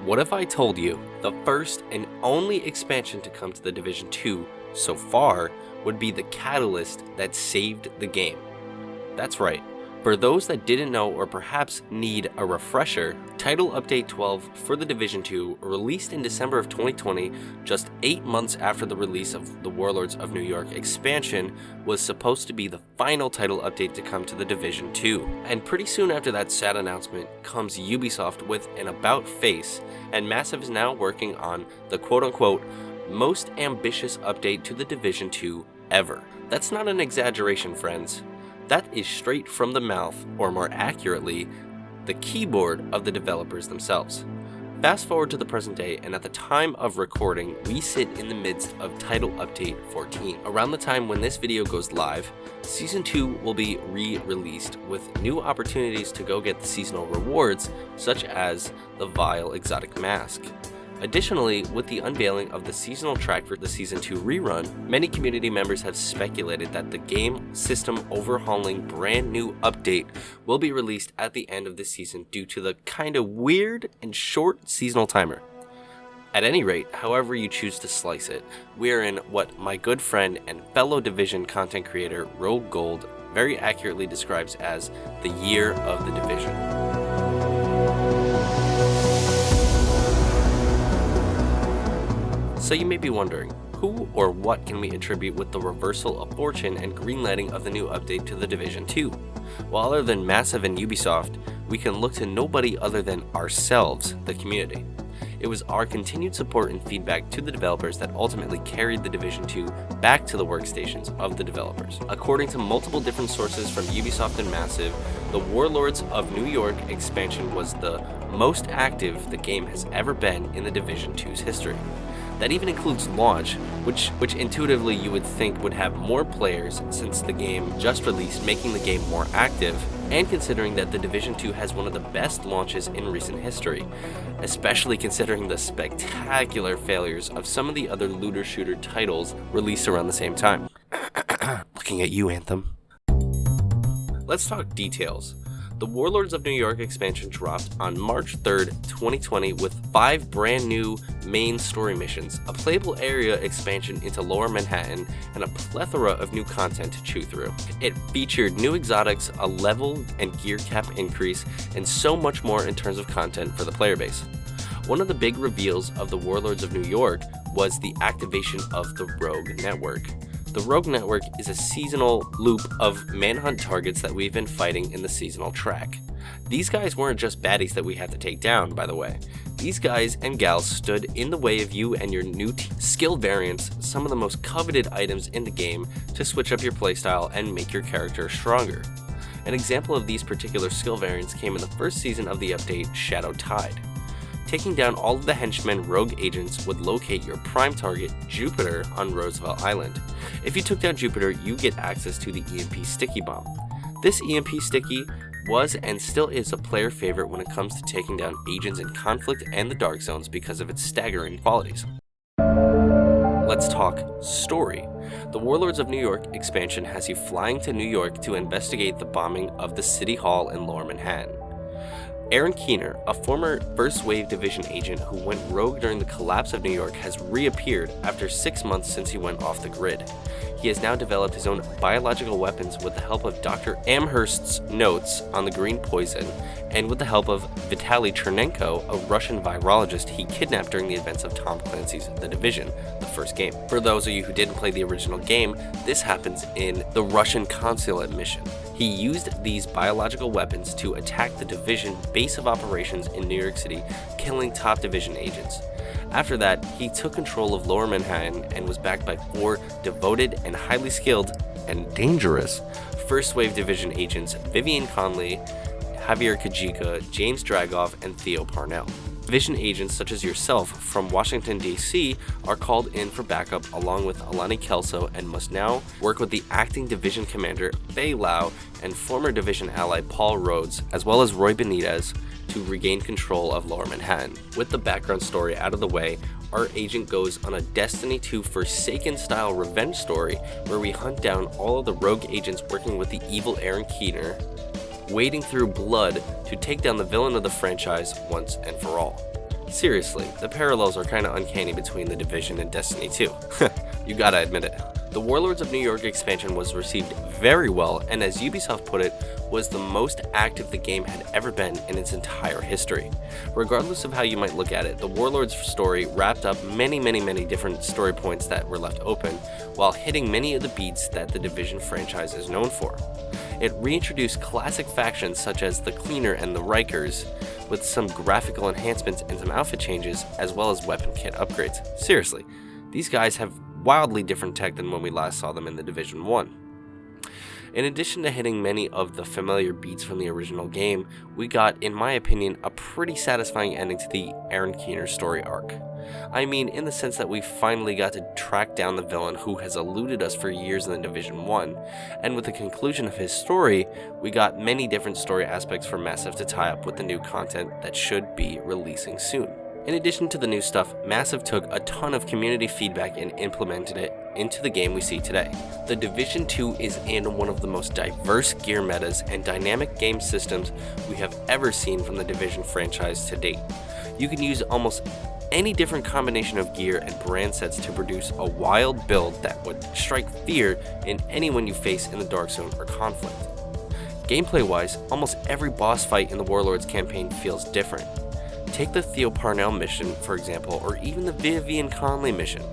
What if I told you the first and only expansion to come to the Division 2 so far would be the catalyst that saved the game? That's right. For those that didn't know or perhaps need a refresher, Title Update 12 for the Division 2 released in December of 2020, just 8 months after the release of the Warlords of New York expansion, was supposed to be the final title update to come to the Division 2. And pretty soon after that sad announcement comes Ubisoft with an about face, and Massive is now working on the quote-unquote most ambitious update to the Division 2 ever. That's not an exaggeration, friends. That is straight from the mouth, or more accurately, the keyboard of the developers themselves. Fast forward to the present day, and at the time of recording, we sit in the midst of Title Update 14. Around the time when this video goes live, Season 2 will be re-released with new opportunities to go get the seasonal rewards, such as the Vile Exotic Mask. Additionally, with the unveiling of the seasonal track for the Season 2 rerun, many community members have speculated that the game system overhauling brand new update will be released at the end of the season due to the kinda weird and short seasonal timer. At any rate, however you choose to slice it, we are in what my good friend and fellow Division content creator Rogue Gold very accurately describes as the year of the Division. So you may be wondering, who or what can we attribute with the reversal of fortune and greenlighting of the new update to the Division 2? Well, other than Massive and Ubisoft, we can look to nobody other than ourselves, the community. It was our continued support and feedback to the developers that ultimately carried the Division 2 back to the workstations of the developers. According to multiple different sources from Ubisoft and Massive, the Warlords of New York expansion was the most active the game has ever been in the Division 2's history. That even includes launch, which intuitively you would think would have more players since the game just released, making the game more active, and considering that the Division 2 has one of the best launches in recent history, especially considering the spectacular failures of some of the other looter shooter titles released around the same time. Looking at you, Anthem. Let's talk details. The Warlords of New York expansion dropped on March 3rd, 2020 with 5 brand new main story missions, a playable area expansion into Lower Manhattan, and a plethora of new content to chew through. It featured new exotics, a level and gear cap increase, and so much more in terms of content for the player base. One of the big reveals of the Warlords of New York was the activation of the Rogue Network. The Rogue Network is a seasonal loop of manhunt targets that we've been fighting in the seasonal track. These guys weren't just baddies that we had to take down, by the way. These guys and gals stood in the way of you and your new skill variants, some of the most coveted items in the game, to switch up your playstyle and make your character stronger. An example of these particular skill variants came in the first season of the update, Shadow Tide. Taking down all of the henchmen rogue agents would locate your prime target, Jupiter, on Roosevelt Island. If you took down Jupiter, you get access to the EMP Sticky Bomb. This EMP Sticky was and still is a player favorite when it comes to taking down agents in Conflict and the Dark Zones because of its staggering qualities. Let's talk story. The Warlords of New York expansion has you flying to New York to investigate the bombing of the City Hall in Lower Manhattan. Aaron Keener, a former First Wave Division agent who went rogue during the collapse of New York, has reappeared after 6 months since he went off the grid. He has now developed his own biological weapons with the help of Dr. Amherst's notes on the green poison, and with the help of Vitaly Chernenko, a Russian virologist he kidnapped during the events of Tom Clancy's The Division, the first game. For those of you who didn't play the original game, this happens in the Russian consulate mission. He used these biological weapons to attack the Division base of operations in New York City, killing top Division agents. After that, he took control of Lower Manhattan and was backed by 4 devoted and highly skilled and dangerous First Wave Division agents, Vivian Conley, Javier Kajika, James Dragoff, and Theo Parnell. Division agents such as yourself from Washington, D.C. are called in for backup along with Alani Kelso and must now work with the acting Division Commander Fei Lau and former Division ally Paul Rhodes, as well as Roy Benitez, to regain control of Lower Manhattan. With the background story out of the way, our agent goes on a Destiny 2 Forsaken-style revenge story where we hunt down all of the rogue agents working with the evil Aaron Keener, wading through blood to take down the villain of the franchise once and for all. Seriously, the parallels are kinda uncanny between The Division and Destiny 2. You gotta admit it. The Warlords of New York expansion was received very well, and as Ubisoft put it, was the most active the game had ever been in its entire history. Regardless of how you might look at it, the Warlords story wrapped up many different story points that were left open, while hitting many of the beats that the Division franchise is known for. It reintroduced classic factions such as the Cleaner and the Rikers, with some graphical enhancements and some outfit changes, as well as weapon kit upgrades. Seriously, these guys have wildly different tech than when we last saw them in the Division 1. In addition to hitting many of the familiar beats from the original game, we got, in my opinion, a pretty satisfying ending to the Aaron Keener story arc. I mean, in the sense that we finally got to track down the villain who has eluded us for years in the Division 1, and with the conclusion of his story, we got many different story aspects for Massive to tie up with the new content that should be releasing soon. In addition to the new stuff, Massive took a ton of community feedback and implemented it into the game we see today. The Division 2 is in one of the most diverse gear metas and dynamic game systems we have ever seen from the Division franchise to date. You can use almost any different combination of gear and brand sets to produce a wild build that would strike fear in anyone you face in the Dark Zone or Conflict. Gameplay-wise, almost every boss fight in the Warlords campaign feels different. Take the Theo Parnell mission, for example, or even the Vivian Conley mission.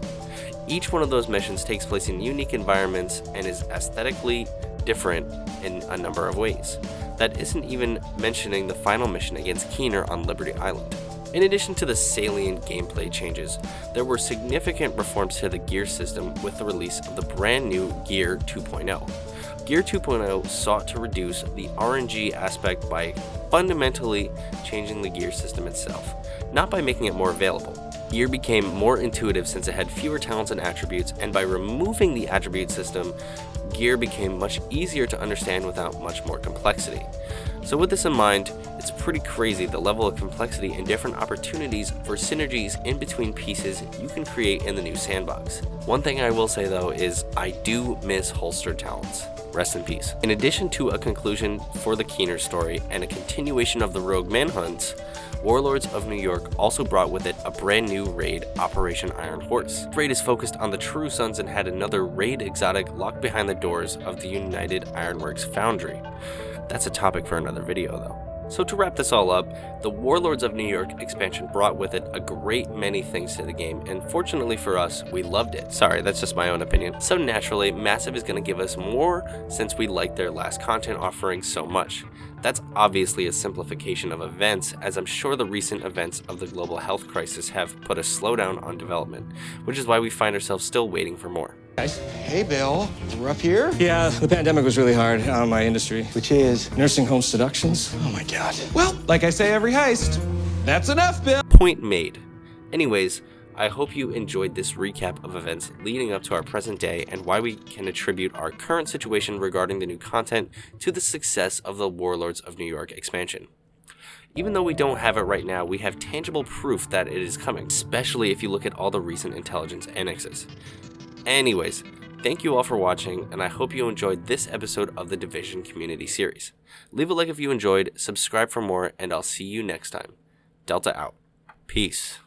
Each one of those missions takes place in unique environments and is aesthetically different in a number of ways. That isn't even mentioning the final mission against Keener on Liberty Island. In addition to the salient gameplay changes, there were significant reforms to the gear system with the release of the brand new Gear 2.0. Gear 2.0 sought to reduce the RNG aspect by fundamentally changing the gear system itself, not by making it more available. Gear became more intuitive since it had fewer talents and attributes, and by removing the attribute system, gear became much easier to understand without much more complexity. So with this in mind, it's pretty crazy the level of complexity and different opportunities for synergies in between pieces you can create in the new sandbox. One thing I will say though is I do miss holstered talents. Rest in peace. In addition to a conclusion for the Keener story and a continuation of the Rogue Manhunts, Warlords of New York also brought with it a brand new raid, Operation Iron Horse. This raid is focused on the True Sons and had another raid exotic locked behind the doors of the United Ironworks Foundry. That's a topic for another video though. So to wrap this all up, the Warlords of New York expansion brought with it a great many things to the game, and fortunately for us, we loved it. Sorry, that's just my own opinion. So naturally, Massive is going to give us more since we liked their last content offering so much. That's obviously a simplification of events, as I'm sure the recent events of the global health crisis have put a slowdown on development, which is why we find ourselves still waiting for more. Hey, Bill. Rough here? Yeah, the pandemic was really hard on my industry. Which is? Nursing home seductions. Oh my God. Well, like I say every heist, that's enough, Bill. Point made. Anyways, I hope you enjoyed this recap of events leading up to our present day and why we can attribute our current situation regarding the new content to the success of the Warlords of New York expansion. Even though we don't have it right now, we have tangible proof that it is coming, especially if you look at all the recent intelligence annexes. Anyways, thank you all for watching, and I hope you enjoyed this episode of the Division Community Series. Leave a like if you enjoyed, subscribe for more, and I'll see you next time. Deltah out. Peace.